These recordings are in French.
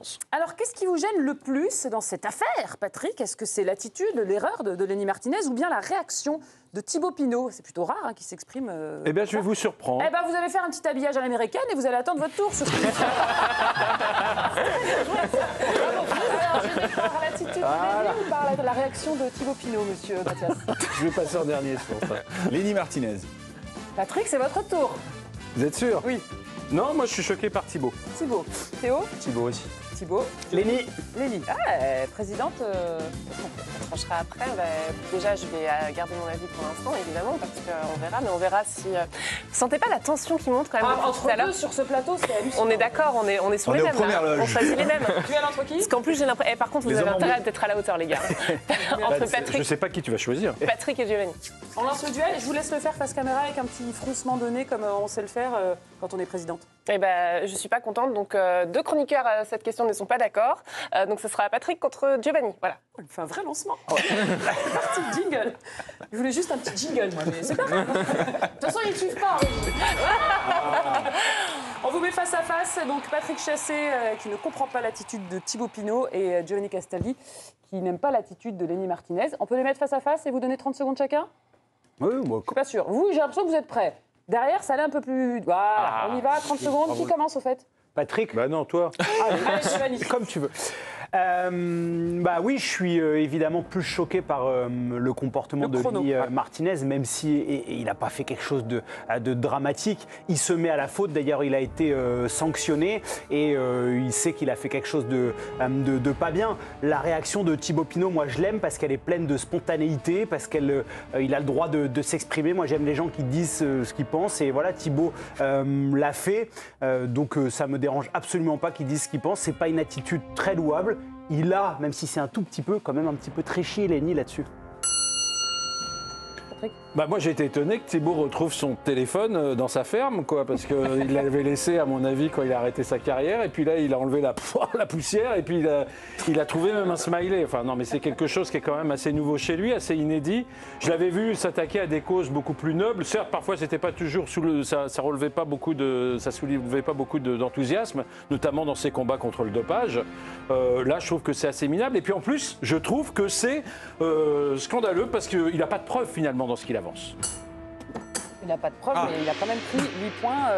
France. Alors, qu'est-ce qui vous gêne le plus dans cette affaire, Patrick? Est-ce que c'est l'attitude, l'erreur de Lenny Martinez ou bien la réaction de Thibaut Pinot? C'est plutôt rare hein, qu'il s'exprime. Eh bien, je vais vous surprendre. Eh bien, vous allez faire un petit habillage à l'américaine et vous allez attendre votre tour. Par l'attitude de Lenny ou par la réaction de Thibaut Pinot, monsieur Mathias? Je vais passer en dernier, c'est pour ça. Lenny Martinez. Patrick, c'est votre tour. Vous êtes sûr? Oui. Non, moi je suis choqué par Thibaut. Thibaut. Théo? Thibaut aussi. Thibaut. Lenny. Lenny. Ah, présidente. On tranchera après. Déjà, je vais garder mon avis pour l'instant, évidemment, parce qu'on verra. Mais on verra si. Vous sentez pas la tension qui monte quand même depuis Entre tout à l'heure? deux sur ce plateau, c'est hallucinant. On est d'accord, on est sur les mêmes. On choisit les mêmes. Tu es entre qui? Parce qu'en plus, j'ai l'impression. Par contre, vous avez intérêt d'être à la hauteur, les gars. Entre Je Patrick, sais pas qui tu vas choisir. Patrick et Giovanni. On lance le duel. Je vous laisse le faire face caméra avec un petit froncement de nez comme on sait le faire quand on est présidente. Eh ben, je suis pas contente. Donc, deux chroniqueurs à cette question ne sont pas d'accord. Donc, ce sera Patrick contre Giovanni. Voilà. On fait un vrai lancement. Parti jingle. Je voulais juste un petit jingle, moi, mais c'est pas grave. De toute façon, ils ne suivent pas. On vous met face à face. Donc, Patrick Chassé, qui ne comprend pas l'attitude de Thibaut Pinot, et Giovanni Castaldi, qui n'aime pas l'attitude de Lenny Martinez. On peut les mettre face à face et vous donner 30 secondes chacun? Oui, moi. Je suis pas sûre. Vous, j'ai l'impression que vous êtes prêts. Derrière, ça allait un peu plus. Voilà, on y va, 30 secondes. Qui commence, au fait? Patrick? Bah non, toi. Allez, Giovanni. Comme tu veux. Bah oui, je suis évidemment plus choqué par le comportement de Lenny Martinez, même si il n'a pas fait quelque chose de dramatique. Il se met à la faute, d'ailleurs il a été sanctionné et il sait qu'il a fait quelque chose de pas bien. La réaction de Thibaut Pinot, moi je l'aime parce qu'elle est pleine de spontanéité, parce qu'il a le droit de s'exprimer. Moi j'aime les gens qui disent ce qu'ils pensent et voilà, Thibaut l'a fait, donc ça me dérange absolument pas qu'il dise ce qu'il pense. C'est pas une attitude très louable. Il a, même si c'est un tout petit peu, quand même un petit peu tréché Lenny là-dessus. Bah moi j'ai été étonné que Thibaut retrouve son téléphone dans sa ferme, quoi, parce qu'il l'avait laissé à mon avis quand il a arrêté sa carrière, et puis là il a enlevé la poussière, et puis il a trouvé même un smiley. Enfin non, mais c'est quelque chose qui est quand même assez nouveau chez lui, assez inédit. Je l'avais vu s'attaquer à des causes beaucoup plus nobles. Certes, parfois c'était pas toujours ça soulevait pas beaucoup d'enthousiasme, notamment dans ses combats contre le dopage. Là je trouve que c'est assez minable, et puis en plus je trouve que c'est scandaleux parce qu'il n'a pas de preuves finalement dans ce qu'il avance. Il n'a pas de preuve, mais il a quand même pris 8 points,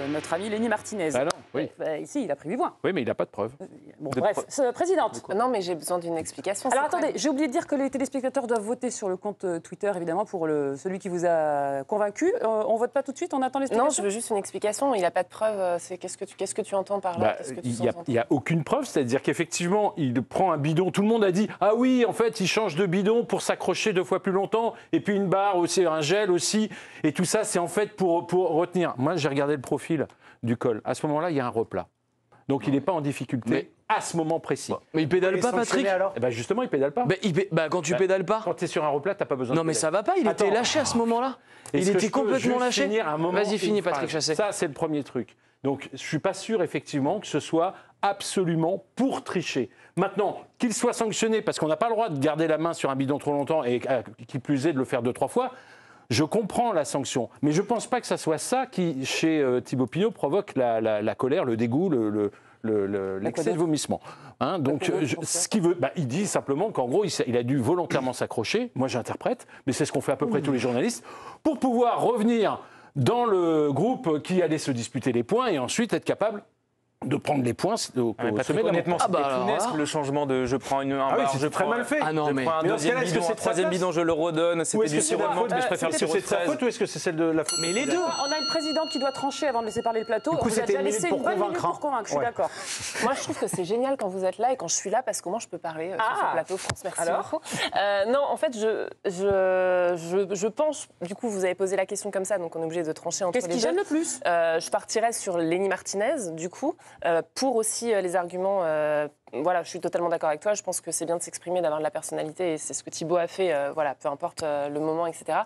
notre ami Lenny Martinez. Ah non, oui. Ici, il a pris 8 points. Oui, mais il n'a pas de preuves. Bon, bref, présidente. Non, mais j'ai besoin d'une explication. Alors attendez, j'ai oublié de dire que les téléspectateurs doivent voter sur le compte Twitter, évidemment, pour celui qui vous a convaincu. On ne vote pas tout de suite, on attend l'explication? Non, je veux juste une explication. Il n'a pas de preuve. Qu'est-ce que tu entends par là? Il n'y a aucune preuve, c'est-à-dire qu'effectivement, il prend un bidon. Tout le monde a dit « Ah oui, en fait, il change de bidon pour s'accrocher 2 fois plus longtemps, et puis une barre aussi, un gel aussi. » Et tout ça, c'est en fait pour retenir. Moi, j'ai regardé le profil du col. À ce moment-là, il y a un replat. Donc, il n'est pas en difficulté à ce moment précis. Mais il pédale pas, Patrick? Eh ben justement, il pédale pas. Quand tu pédales pas. Quand tu es sur un replat, tu n'as pas besoin de Non, mais ça va pas, il était lâché à ce moment-là. Il était complètement lâché. Vas-y, finis, Patrick Chassé. Ça, c'est le premier truc. Donc, je ne suis pas sûr, effectivement, que ce soit absolument pour tricher. Maintenant, qu'il soit sanctionné, parce qu'on n'a pas le droit de garder la main sur un bidon trop longtemps et qui plus est de le faire 2-3 fois, je comprends la sanction. Mais je ne pense pas que ça soit ça qui, chez Thibaut Pinot, provoque la colère, le dégoût, l'excès de vomissement. Hein, donc, ce qu'il veut, il dit simplement qu'en gros, il a dû volontairement s'accrocher. Moi, j'interprète, mais c'est ce qu'ont fait à peu près tous les journalistes, pour pouvoir revenir dans le groupe qui allait se disputer les points et ensuite être capable de prendre les points au sommet de la honnêtement, c'était funeste, le changement de je prends un bar, je prends mal fait. Ah non, mais un deuxième bidon, un troisième bidon, je le redonne. C'était du sironement, mais je préfère le sirop de fraise. Est-ce que c'est de sa faute ou est-ce que c'est celle de la faute? Mais les deux. On a une présidente qui doit trancher avant de laisser parler le plateau. Du coup, on vous a c'était déjà une minute laissé pour une bonne minute convaincre, pour convaincre, je suis d'accord. Moi, je trouve que c'est génial quand vous êtes là et quand je suis là, parce qu'au moins, je peux parler sur ce plateau. France, merci beaucoup. Non, en fait, je pense, du coup, vous avez posé la question comme ça, donc on est obligé de trancher entre les deux. Qu'est-ce qui gêne le plus? Je partirais sur Lenny Martinez, du coup, pour aussi les arguments voilà, je suis totalement d'accord avec toi. Je pense que c'est bien de s'exprimer, d'avoir de la personnalité, et c'est ce que Thibaut a fait, voilà, peu importe le moment, etc.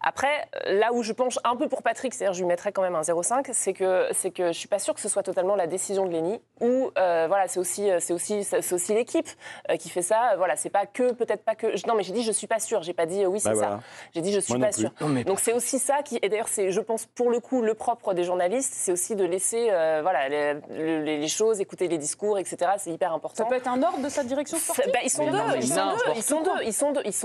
Après, là où je penche un peu pour Patrick, c'est-à-dire je lui mettrais quand même un 0,5, c'est que je suis pas sûre que ce soit totalement la décision de Lenny, ou voilà, c'est aussi l'équipe qui fait ça. Voilà, c'est pas que, peut-être pas que. Non, mais j'ai dit je suis pas sûre. J'ai pas dit oui, c'est ça. J'ai dit je suis pas sûre. Donc c'est aussi ça qui, et d'ailleurs c'est, je pense pour le coup, le propre des journalistes, c'est aussi de laisser, voilà, les choses, écouter les discours, etc. C'est hyper important. Ça peut être un ordre de sa direction sportive. Ils sont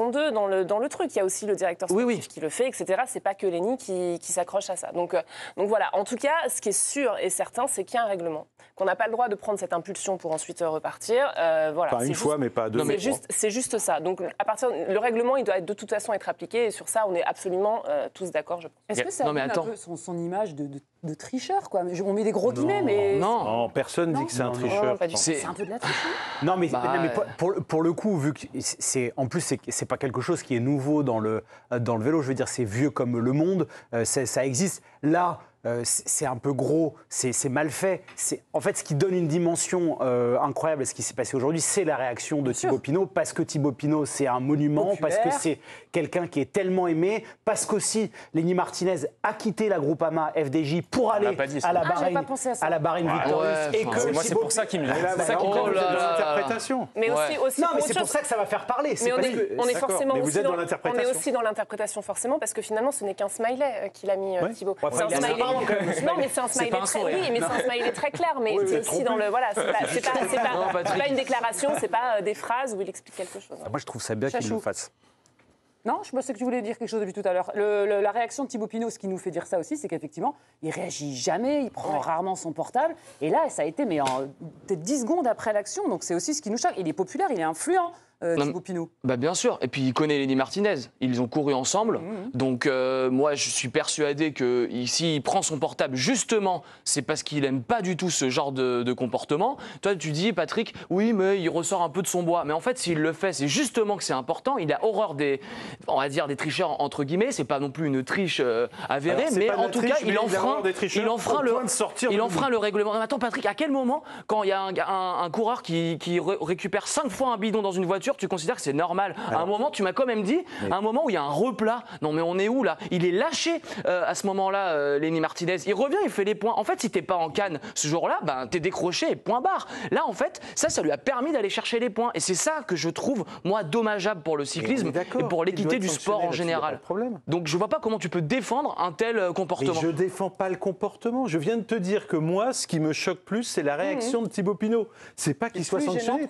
deux dans le truc. Il y a aussi le directeur sportif qui le fait, etc. C'est pas que Lenny qui s'accroche à ça. Donc voilà. En tout cas, ce qui est sûr et certain, c'est qu'il y a un règlement, qu'on n'a pas le droit de prendre cette impulsion pour ensuite repartir. Voilà. Pas une fois, mais pas deux. C'est juste ça. Donc le règlement, il doit de toute façon être appliqué. Et sur ça, on est absolument tous d'accord, je pense. Est-ce que ça donne un peu son image de tricheur, quoi? On met des gros guillemets, mais... Non, personne ne dit que c'est un tricheur. C'est un peu de la tricherie. Non, mais pour le coup, vu que en plus, c'est pas quelque chose qui est nouveau dans le vélo, je veux dire, c'est vieux comme le monde, ça existe. Là, c'est un peu gros, c'est mal fait. En fait, ce qui donne une dimension incroyable à ce qui s'est passé aujourd'hui, c'est la réaction de Thibaut Pinot, parce que Thibaut Pinot, c'est un monument, populaire. parce que c'est quelqu'un qui est tellement aimé, parce qu'aussi Lenny Martinez a quitté la Groupama FDJ pour aller à la Bahreïn Victorious. Moi, c'est pour ça qu'il me dit. C'est ça qui compte, de l'interprétation. Mais aussi non, mais c'est pour ça que ça va faire parler. Mais on est forcément vous êtes dans l'interprétation. On est aussi dans l'interprétation forcément, parce que finalement, ce n'est qu'un smiley qu'il a mis Thibaut. C'est un smiley. Non, mais c'est un smiley c'est un smiley très clair, mais c'est aussi dans le voilà, c'est pas une déclaration, c'est pas des phrases où il explique quelque chose. Moi, je trouve ça bien qu'il le fasse. Non, je pensais que tu voulais dire quelque chose depuis tout à l'heure. La réaction de Thibaut Pinot, ce qui nous fait dire ça aussi, c'est qu'effectivement, il réagit jamais, il prend rarement son portable. Et là, ça a été peut-être 10 secondes après l'action, donc c'est aussi ce qui nous choque. Il est populaire, il est influent. Thibaut Pinot. Bah bien sûr, et puis il connaît Lenny Martinez, ils ont couru ensemble, donc moi je suis persuadé que s'il prend son portable justement, c'est parce qu'il aime pas du tout ce genre de comportement. Toi tu dis Patrick, oui mais il ressort un peu de son bois, mais en fait s'il le fait, c'est justement que c'est important, il a horreur des tricheurs entre guillemets, c'est pas non plus une triche avérée, mais en tout cas il enfreint le règlement. Non, attends Patrick, à quel moment, quand il y a un coureur qui récupère 5 fois un bidon dans une voiture, tu considères que c'est normal? À un moment, tu m'as quand même dit, à un moment où il y a un replat, non mais on est où là? Il est lâché à ce moment-là, Lenny Martinez. Il revient, il fait les points. En fait, si t'es pas en canne ce jour-là, ben t'es décroché et point barre. Là, en fait, ça lui a permis d'aller chercher les points. Et c'est ça que je trouve, moi, dommageable pour le cyclisme et pour l'équité du sport en général. Donc je vois pas comment tu peux défendre un tel comportement. Mais je défends pas le comportement. Je viens de te dire que moi, ce qui me choque plus, c'est la réaction de Thibaut Pinot. C'est pas qu'il soit sanctionné.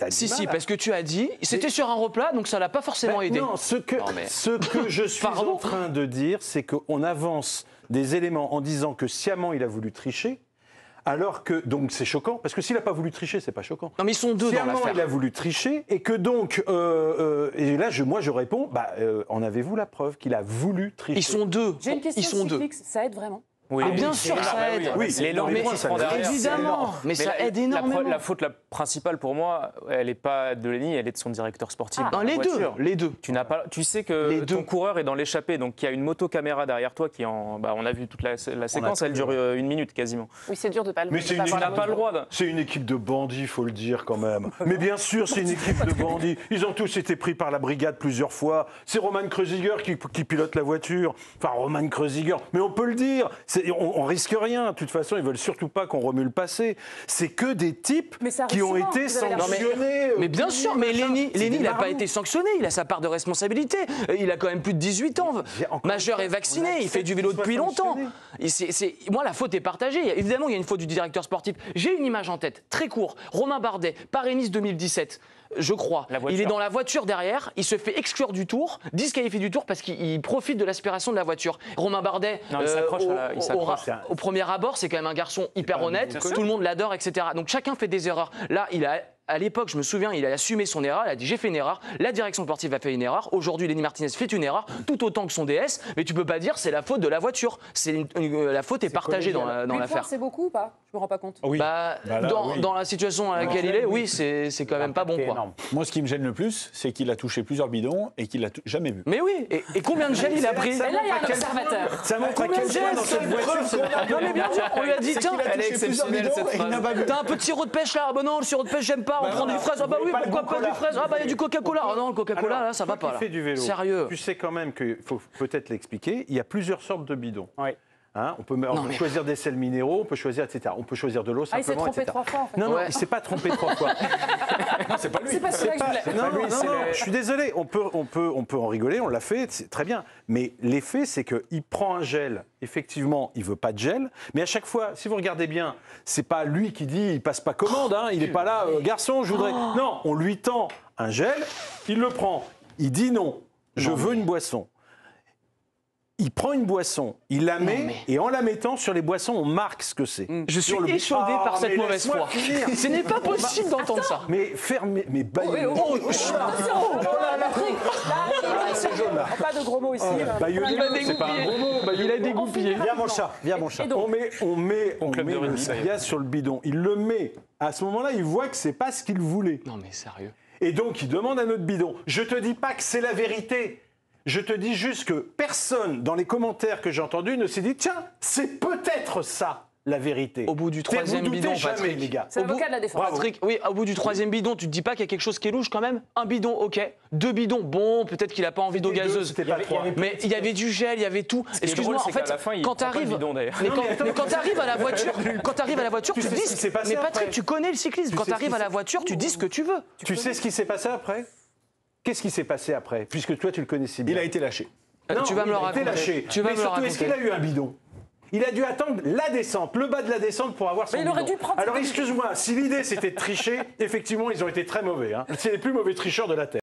Si, parce que tu as dit, c'était sur un replat, donc ça l'a pas forcément aidé. Non, ce que je suis en train de dire, c'est qu'on avance des éléments en disant que sciemment il a voulu tricher, alors que, donc c'est choquant, parce que s'il n'a pas voulu tricher, c'est pas choquant. Non mais ils sont deux dans l'affaire. Il a voulu tricher, et que donc, et là moi je réponds, en avez-vous la preuve qu'il a voulu tricher? Ils sont deux. J'ai une question cyclique, ça aide vraiment? Oui, bien sûr, ça aide. Évidemment, mais ça aide énormément. La faute principale pour moi, elle n'est pas de Lenny, elle est de son directeur sportif. Les deux. Tu sais que ton coureur est dans l'échappée, donc il y a une motocaméra derrière toi qui on a vu toute la séquence, elle dure 1 minute quasiment. Oui, c'est dur de pas le voir. Mais tu n'as pas le droit. C'est une équipe de bandits, faut le dire quand même. Mais bien sûr, c'est une équipe de bandits. Ils ont tous été pris par la brigade plusieurs fois. C'est Roman Kreuziger qui pilote la voiture. Enfin, Roman Kreuziger. Mais on peut le dire. On risque rien. De toute façon, ils veulent surtout pas qu'on remue le passé. C'est que des types qui ont été sanctionnés. Mais bien sûr, mais Lenny, il n'a pas été sanctionné. Il a sa part de responsabilité. Il a quand même plus de 18 ans. Majeur et vacciné. Il fait du vélo depuis longtemps. Moi, la faute est partagée. Évidemment, il y a une faute du directeur sportif. J'ai une image en tête, très court. Romain Bardet, Paris-Nice 2017. Je crois. Il est dans la voiture derrière, il se fait exclure du tour, disqualifié du tour parce qu'il profite de l'aspiration de la voiture. Romain Bardet, au premier abord, c'est quand même un garçon hyper honnête, tout le monde l'adore, etc. Donc chacun fait des erreurs. Là, il a à l'époque, je me souviens, il a assumé son erreur, il a dit j'ai fait une erreur, la direction sportive a fait une erreur, aujourd'hui Lenny Martinez fait une erreur, tout autant que son DS, mais tu peux pas dire c'est la faute de la voiture. La faute est partagée dans l'affaire. C'est beaucoup ou pas? Je me rends pas compte. Oui. Dans la situation dans laquelle il est, oui, c'est quand même pas bon, quoi. Moi, ce qui me gêne le plus, c'est qu'il a touché plusieurs bidons et qu'il l'a jamais vu. Mais oui, et combien de gel il a pris? Là, il y a un observateur. Ça montre à quel point dans cette voiture, Non mais bien sûr, on lui a dit tiens, Elle est exceptionnelle cette phrase. t'as un peu de sirop de pêche là? Ah bah non, le sirop de pêche j'aime pas, on prend du fraise. Ah bah oui, pourquoi pas du fraise? Ah bah il y a du Coca-Cola. Ah non, le Coca-Cola là, ça va pas là. Tu fais du vélo. Sérieux. Tu sais quand même qu'il faut peut-être l'expliquer, il y a plusieurs sortes de bidons. Oui. Hein, on peut choisir des sels minéraux, on peut choisir, etc. On peut choisir de l'eau Ah, il s'est simplement, trompé etc. 3 fois en fait. Non, Ouais. il s'est pas trompé 3 fois. C'est pas celui-là que je voulais. Non, je suis désolé, on peut en rigoler, on l'a fait, c'est très bien. Mais l'effet, c'est qu'il prend un gel, effectivement, il veut pas de gel, mais à chaque fois, si vous regardez bien, c'est pas lui qui dit, il passe pas commande, hein, il est pas là, garçon, je voudrais... Non, on lui tend un gel, il le prend, il dit non, je veux une boisson. Il prend une boisson, il la met, et en la mettant sur les boissons, on marque ce que c'est. Je suis échaudé par cette mauvaise foi. Ce n'est pas possible d'entendre ça. Mais fermez, mais baillonnez. C'est jaune là. Pas de gros mots ici. Baillonnez, c'est pas un gros mot. Il a dégoupillé. Viens mon chat, viens mon chat. On met club de le rugby, Sirias sur le bidon. Il le met. À ce moment-là, il voit que c'est pas ce qu'il voulait. Non mais sérieux. Et donc, il demande un autre bidon. Je te dis pas que c'est la vérité. Je te dis juste que personne, dans les commentaires que j'ai entendus, ne s'est dit tiens, c'est peut-être ça la vérité. Au bout du troisième Vous doutez bidon, jamais, Patrick. les gars. C'est l'avocat de la défense. Patrick, oui, au bout du troisième bidon, tu te dis pas qu'il y a quelque chose qui est louche quand même? Un bidon, ok. 2 bidons, bon, peut-être qu'il a pas envie d'eau gazeuse. C'était pas 3. Mais il y avait du gel, il y avait tout. Excuse-moi, en fait, quand t'arrives, mais quand t'arrives à la voiture, tu sais dis. ce qui s'est passé Mais Patrick, après. tu connais le cyclisme. Quand sais ce t'arrives qui à la s'est- voiture, tu dis ce que tu veux. Tu sais ce qui s'est passé après? Qu'est-ce qui s'est passé après? Puisque toi, tu le connais si bien. Il a été lâché. Non, Tu vas me il le a été raconter. lâché. Tu vas Mais me le surtout, est-ce qu'il a eu un bidon? Il a dû attendre la descente, le bas de la descente pour avoir son Mais il aurait bidon. dû prendre Alors son excuse-moi, si l'idée c'était de tricher, effectivement ils ont été très mauvais. Hein. C'est les plus mauvais tricheurs de la Terre.